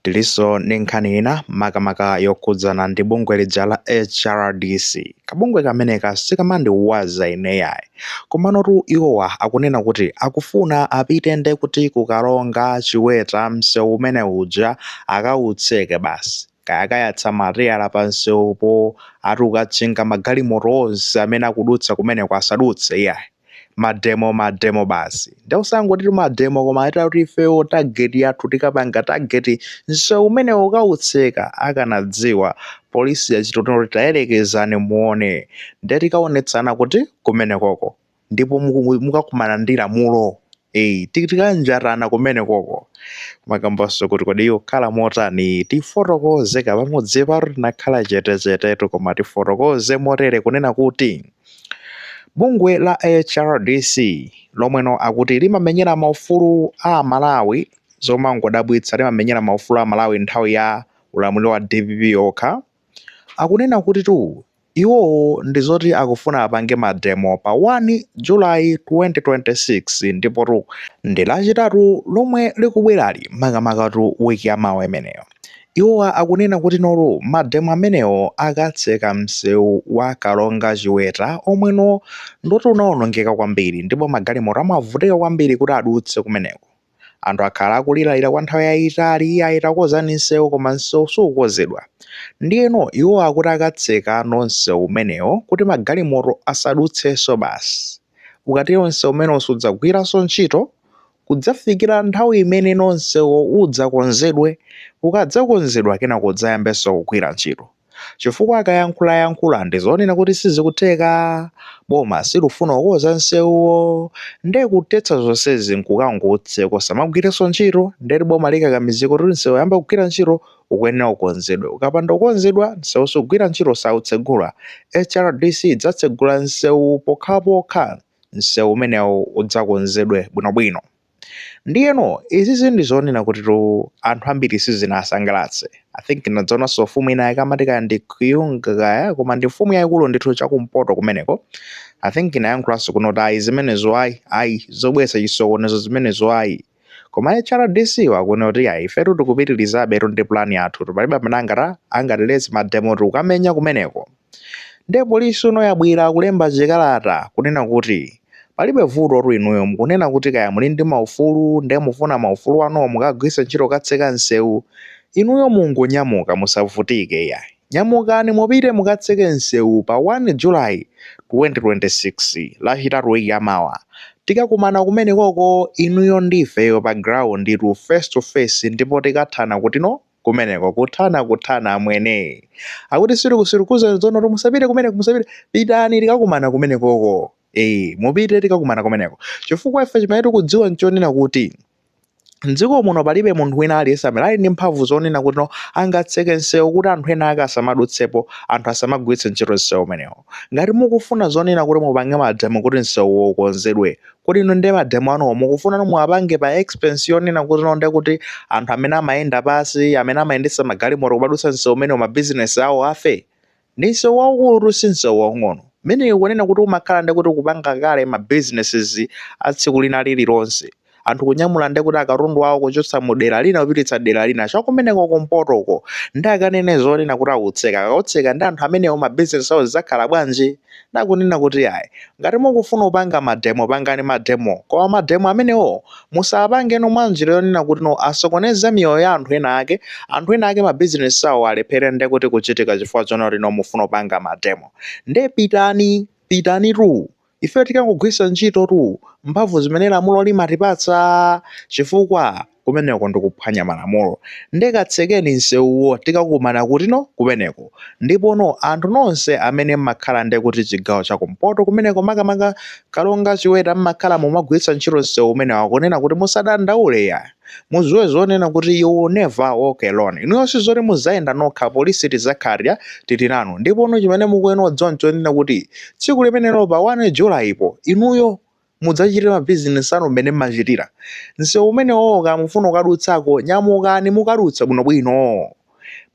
Tiliso ndi nkhani ina makamaka yokhudzana ndi bungwe lija la HRDC. Kabungwe kameneka sikamandiwaza ineyayi. Komanotu iwowa akunena kuti akufuna apite nde kuti kukalonga chiweta msewu umene uja akautseke basi. Kayakayatsa materiala pa msewupo ati ukatchinga magalimoto onse amene akudutsa kumeneko asadutse iyayi. Mademo basi. Ndewusangoti mademo koma atati ifewo tageti yathu tikapanga tageti msewu umene ukautseka akanadziwa polisi yachitoto tayerekezane muone ndetikaonetsana kuti kumenekoko ndipo mukakumana ndi lamulo tikanjarana kumenekoko makambaso kuti kodi iyo khala motani tifotokoze pamodzi paro tinakhala chetechetetu koma tifotokoze motere kunena kuti bungwe la HRDC lomweno akuti limamenyera maufulu a Malawi zomangodabwitsa limamenyera maufulu a Malawi nthawi ya ulamuliro wa DPP okha akunena kuti iwo ndizoti akufuna apange mademo pa 1 July 2026 ndipo ndi lachitatu lomwe likubwerali makamakatu wiki yamawa imeneyo. Iwowa akunena kuti mademo amenewo akatseka msewu wa kalonga chiweta omweno ndoti unaonongeka kwambiri ndipo magalimoto amavutika kwambiri kuti adutse kumeneko. Anthu akhala akuliralira kwa nthawi yayitali ayitakozani msewu koma msewu sukukozedwa. Ndiyeno iwo akuti akatseka msewu umenewo kuti magalimoto asadutsenso basi. Ukatero msewu umene sudzagwiranso ntchito kudzafikira nthawi imene msewu udzakonzedwe ukadzakonzedwa kena kudzayambenso kugwira ntchito. Chifukwa akayankhula ndizonena kuti sizikutheka boma silufuna kukonza msewuwo nde kutetsa zonsezi nkukangotseka samagwiranso ntchito ndeti boma likakamizika kuti msewu yamba kugwira ntchito ukuyenera kukonzedwa. Ukapanda kukonzedwa msewu sugwira ntchito sautsegula. HRDC idzatsegula msewu pokhapokha msewu umenewu udzakonzedwe bwinobwino. Ndiyeno izizi ndizonena kuti anthu ambiri sizinasangalatse. I think nadzaonanso mfumu ina yakamati kaya ndi kuyunga kaya koma ndi mfumu yayikulu ndithu chakumpoto kumeneko. I think inayankhulanso kunoti ayi zimenezo ayi zobweretsa chisokonezo zimenezo ayi. Koma HRDC wakunena kuti ayi ifetu tikupitirizabe ndi plan yathu palibe amene angatiletse mademo tikamenya kumeneko. Nde polisi uno yabwera kulemba chikalata kunena kuti palibe vuto inuyo mukunena kuti kaya muli ndi maufulu nde mufuna maufulu ano mukagwiritsa ntchito katseka msewu inuyo mungonyamuka musavutike yayi. Nyamukani mupite mukatseke msewu pa 1 July 2026 lachitatu wiki yamawa. Tikakumana kumenekoko inuyo ndifeyo pa ground itu face to face ndipo tikathana kuti kumeneko kuthana amwene. Akuti sirikuza zono musapite kumeneko musapite pitani tikakumana kumenekoko. Mupite tikakumana kumeneko. Chifukwa ife chimene tikudziwa nchonena kuti mdziko muno palibe munthu wina aliyense amene ali ndi mphamvu zonena kuti angatseke msewu kuti anthu ena ake asamadutsepo anthu asamagwiritse ntchito msewu umenewo. Ngati mukufuna zonena kuti mupange mademo kuti msewuwo ukonzedwe kuti ino nde mademo ano mukufuna muwapange pa expense yonena kuti nonde kuti anthu amene amayenda pasi amene amayendetsa magalimoto kupadutsa msewu umenewo mabizinesi awo afe. Ndi msewu waukulu si msewu waung'ono. Mene kunena kuti umakhala ndi kuti kupanga kale mabusinesses a tsiku lina lililonse. Anthu kunyamula ndi kuti akatundu wawo kuchotsa mu dera lina kupititsa dera lina chakumeneko kumpotoko ndi akanene zonena kuti akautseka ndi anthu amenewo mabusiness awo zidzakhala bwanji. Ndakunena kuti ayi ngati mukufuna upanga mademo pangani mademo koma mademo amenewo musapange mwanjira yonena kuti asokoneza miyoyo ya anthu ena ake mabusiness awo alephere ndi kuti kuchitika chifukwa chonoti mufuna upanga mademo. Nde pitani ife tikangogwiritsa ntchito mphamvu zimene lamulo limatipatsa chifukwa kumeneko ndikuphwanya malamulo. Ndekatsekeni msewuwo tikakumana kuti kumeneko. Ndipo anthu nonse amene mmakhala ndi kuti chigawo chakumpoto kumeneko makamaka kalonga chiweta mmakhala mumagwiritsa ntchito msewu umene wakunena kuti musadandaule ya. Muziwe zonena kuti you never walk alone. Inuyo sizoti muzayenda nokha polisi tidzakhalira tili nanu. Ndipo chimene mukuyenera kudziwa nchonena kuti tsiku limenelo pa 1 July ipo inuyo mudzachitira mabizinesi anu mmene mmachitira. Msewu umenewo kamufuna ukadutsako nyamukani mukadutsa bwinobwino.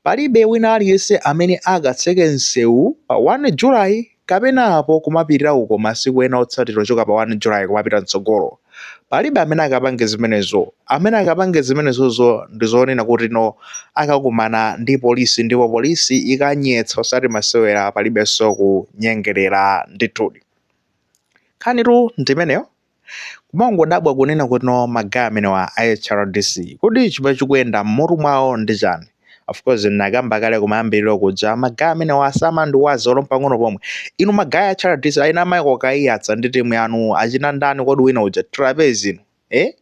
Palibe wina aliyense amene akatseke msewu pa 1 July kapena apo kumapitira uko masiku ena otsatira choka pa 1 July kumapita mtsogolo. palibe amene akapange zimenezo. Amene akapange zimenezozo ndizonena kuti no akakumana ndi polisi ndipo polisi ikanyetsa osati masewera palibenso kunyengerera ndithudi. Nkhanitu ndimeneyo kumangodabwa kunena kuti no magaya amenewa a HRDC kodi chimene chikuyenda m'mutu mwawo ndi chani. Of course nakamba kale kumayambiriro kuja magaya amenewa asamandiwaza olompa pang'ono pomwe. Inu magaya a HRDC ayina maiko kaiyatsa ndi timu yanu achina ndani kodi wina uja Trapeze inu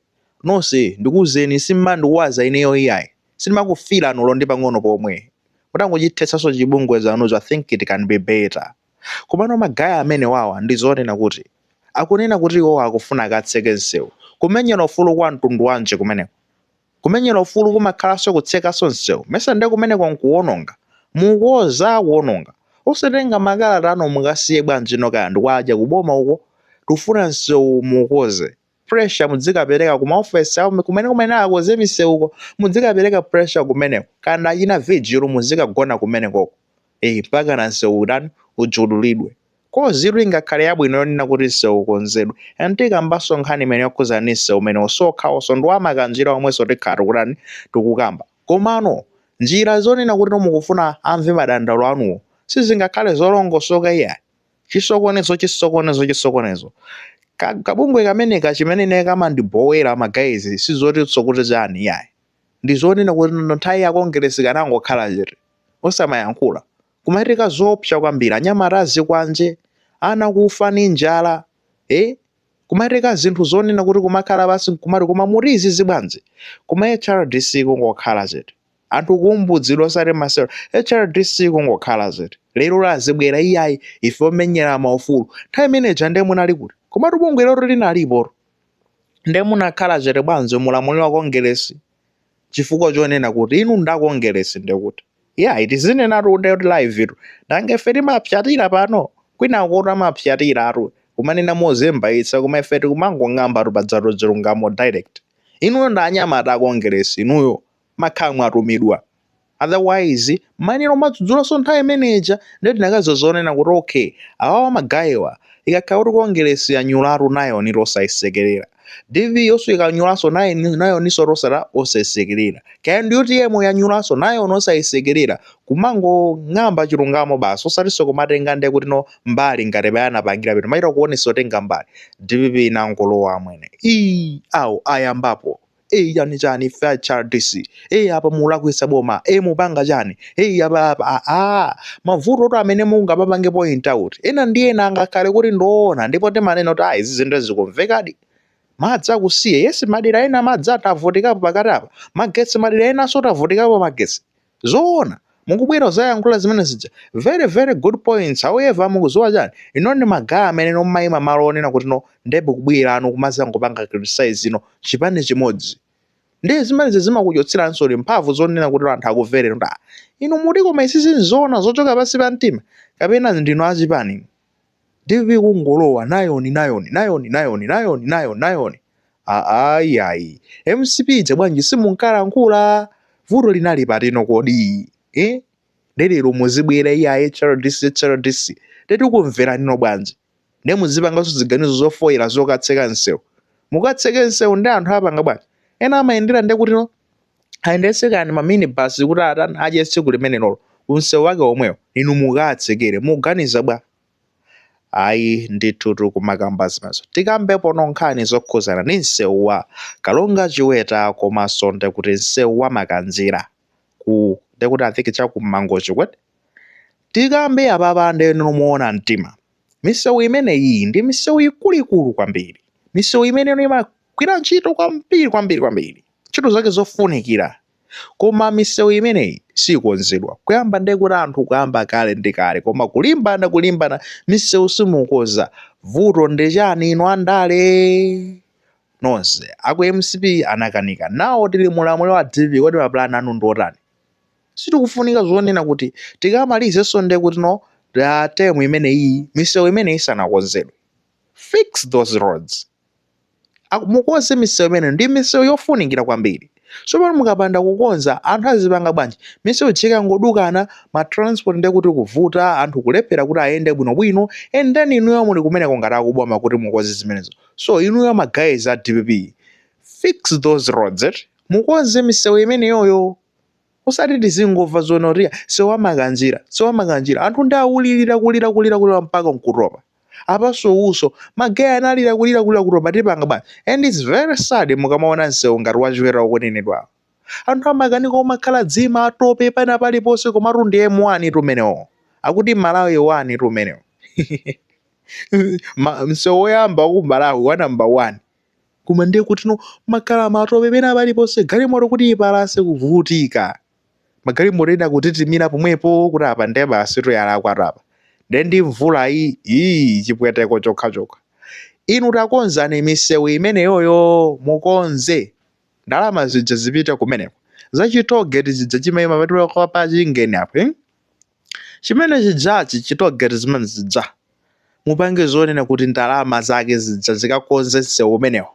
nonse ndikuwuzeni simmandiwaza ineyo iyayi sindimakufira anulo ndi pang'ono pomwe mutangochithetsanso chibungwe zanuzo. I think it can be better. Komano magaya amene wawa ndizonena kuti akunena kuti iwo akufuna akatseke nsewu. Kumenyera ufulu kwa mtundu wanje kumeneko. Kumenyera ufulu kumakhalanso kutsekaso nsewu. Mesa nde kumeneko nkuwononga. Mukoza kuwononga. Usatenga makalata anu mukasiye bwanji kaya ndikwaja kuboma uko. Tufuna nsewu mukoze. Pressure mudzikapereka kuma office awo kumene akoze misewu uko. Mudzikapereka pressure kumeneko. Kana ina vigil muzikagona kumeneko. Mpaka na nsewu udani ujululidwe. Ko ziru ingakhale yabwino yonena kuti nsewu ukonzedwe. Tikamba nkhani imene yokhuza nsewu umene osokhaonso ndi wamakanjira omwenso tikhati kutani tikukamba. Komano njira zonena kuti mukufuna amve madandaulo anuwo sizingakhale zolongosoka iyayi. Chisokonezo. Kabungwe kameneka chimene kamandibowera magayizi sizotitso kuti chani iyayi. Ndizonena kuti nthawi ya Congress kanangokhala chete osamayankhula. Kumachitika zoopsa kwambiri anyamatazi kwanje ana kufa ndi njala kumachitika zinthu zonena kuti kumakhala basi kumati koma murizi zibwanji. Kuma HRDC kungokhala chete. Anthu kuumbudzidwa osati masewera. HRDC kungokhala chete. Lero lazibwera iyayi ife omenyera maufulu. Nthawi imeneja nde munali kuti komatu bungwe lero linalipo nde munakhala chete bwanji mulamuliro wa Congress chifukwa chonena kuti inu nda Congress ndekuti itizinena tunde live itu ndangefe timapyatira pano kwina kuti amapyatira atu kumanena mozembaitsa kuma ifeti kumangong'amba tupadzatu chilungamo direct. Inuyo ndanyamata a Congress inuyo makhamu atumidwa. Otherwise maneno madzudzulaso nthawi imeneja ndeti nakazozonena kuti okay awawa magayiwa ikakhala kuti Congress yanyulatu nayo ni losayisekerera. DV yonso ikanyulaso nayo niso losala osayisekerera. Kaya ndiyoti yemwe yanyulaso nayo nosayisekerera kumango ng'amba chilungamo basi osatinso kumatenga nde kuti no mbali ngati bayanapangira pino maita kuonesa otenga mbali. DVP inankolowa amwene awo ayambapo yani chani fa HRDC apa mulakwisa boma mupanga chani apa mavuto to amene mungapapange point out ena ndiye nangakhale kuti ndoona ndipo temanena kuti izi zinthu zikumvekadi. Madzi akusiye yesi madera ena madzi atavutikapo pakati apa magetsi madera ena so tavutikapo magetsi zoona mukubwera zayankhula zimene zija very very good points. However mukuzowa chani inoni magaya amene nomayima malo onena kuti no ndebe kubwera anu kumazangopanga criticize chipande chimodzi ndiye zimene zimakuchotsera nsoli mphamvu zonena kuti anthu akumvere kuti inu muti koma isisi nzoona zochoka pansi pa mtima kapena ndinu achipani. DV kungolowa nayoni. Ayi. MCP bwanji simunkalankhula vuto linali patino kodi lero muzibwera iya HRDC ndeti kumvera nino bwanji nde muzipanganso ziganizo zofoyera zokatseka nsewu. Mukatseke nsewu ndi anthu apanga bwanji ena amayendera nde kuti no ayendetsekani maminibus kuti aje tsiku limene lolo unsewu wake omwewo inu mukatsekere muganiza bwa. Ayi ndithu kumakamba zimazo tikambepo nonkhani zokhuzana ndi nsewu wa Kalonga Chiweta komanso ndekuti nsewu wa Makanjira ndekuti athiki chakumangochi kwete tikambe apapa ndeno muona mtima. Misewu imene iyi ndi misewu ikuluikulu kwambiri. Misewu imene imakwira ntchito kwambiri ntchito zake zofunikira. Koma misewu imeneyi sikonzedwa kuyamba ndekuti anthu kuyamba kale ndi kale koma kulimbana misewu simukoza. Vuto ndi chani ino andale nonse aku MCP anakanika nawo tili mulamuliro wa DV kodi mapulani anu ndiotani. Situkufunika zonena kuti tikamalizenso nde kuti no temu imeneyi misewu imeneyi isanakonzedwe. Fix those roads. Mukoze misewu imene ndi misewu yofunikira kwambiri. So pano mukapanda kukonza anthu azipanga bwanji? Misewu ikangodukana, matransport ndiye kuti kuvuta, anthu kulephera kuti ayende bwinobwino, and then inuyo muli kumeneko ngati akuboma kuti mukonze zimenezo. So inuyo magayizi a DPP, fix those roads, mukonze misewu imeneyoyo. Usati tizingomva zonoria sewamakanjira anthu ndi awulirira kulira mpaka nkuropa. Apaso uso magayi analira kulira kuropa tipanga bwanji. And it's very sad mukamaona msewu ngati wachiwera ukunenedwa. Anthu amakanika omakhala dzima atope pana paliponse komatu ndi M1 tumenewo. Akuti Malawi 1 tumenewo. Msewu woyamba ku Malawi wa number 1. Koma ndiye kuti no makhala matope pena paliponse galimoto kuti ipalase kuvutika. Magalimoto ena kutitimira pomwepo kuti apa ndiye basi toyalakwatu apa. Ndi mvula iyi chipweteko chokha. Inu takonzani misewu imeneyoyo mukonze. Ndalama zija zipita kumeneko. Zachitogeti zija chimayima patuloko pa chingeni apo. Chimene chijachi chitogeti zimene zija. Mupange zonena kuti ndalama zake zija zikakonze msewu umenewo.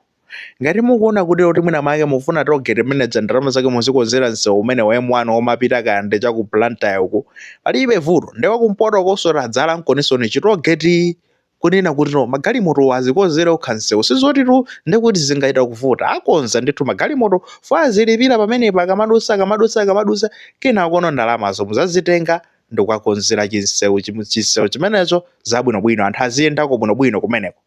Ngati mukuona kuti mwina make mufuna togeti manager ndalama zake muzikonzera msewu umene wa M1 omapita kande cha ku Blantyre uko. Palibe vuto ndewa kumpoto kosora dzala mkonisoni chitogeti kunena kuti no magalimoto azikonzera ukhansewu sizoti tu ndekuti zingaita kuvuta akonza ndithu magalimoto fazilipira pamenepa kamadusa kena kono ndalamazo muzazitenga ndikukakonzera chinsewu chimenecho zabwinobwino anthu aziyendako bwinobwino kumeneko.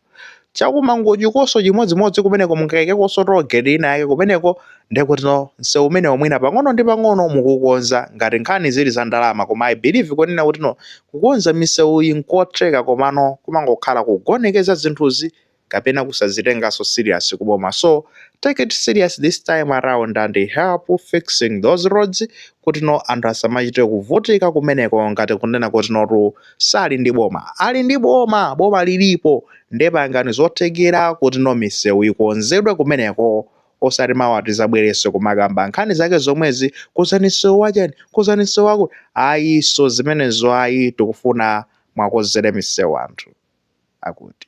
Chakumangoji koso chimodzimodzi kumeneko munkeke koso togeti ina yake kumeneko ndekuti no msewu umene mwina pang'ono ndi pang'ono mukukonza ngati nkhani zili za ndalama koma I believe kunena kuti no kukonza misewu inkotheka komano kumangokhala kugonekeza zinthuzi kapena kusazitengaso serious kuboma. So take it serious this time around and help fixing those roads kuti no anthu asamachite kuvutika kumeneko ngati kunena kuti no sali ndi boma. Ali ndi boma lilipo ndepangani zothekera kuti no misewu ikonzedwe kumeneko osati mawati zabwereso kumakamba nkhani zake zomwezi kozanisewu wachani kozanisewu wako ayi so zimenezo ayi tikufuna mwakonzere misewu anthu akuti.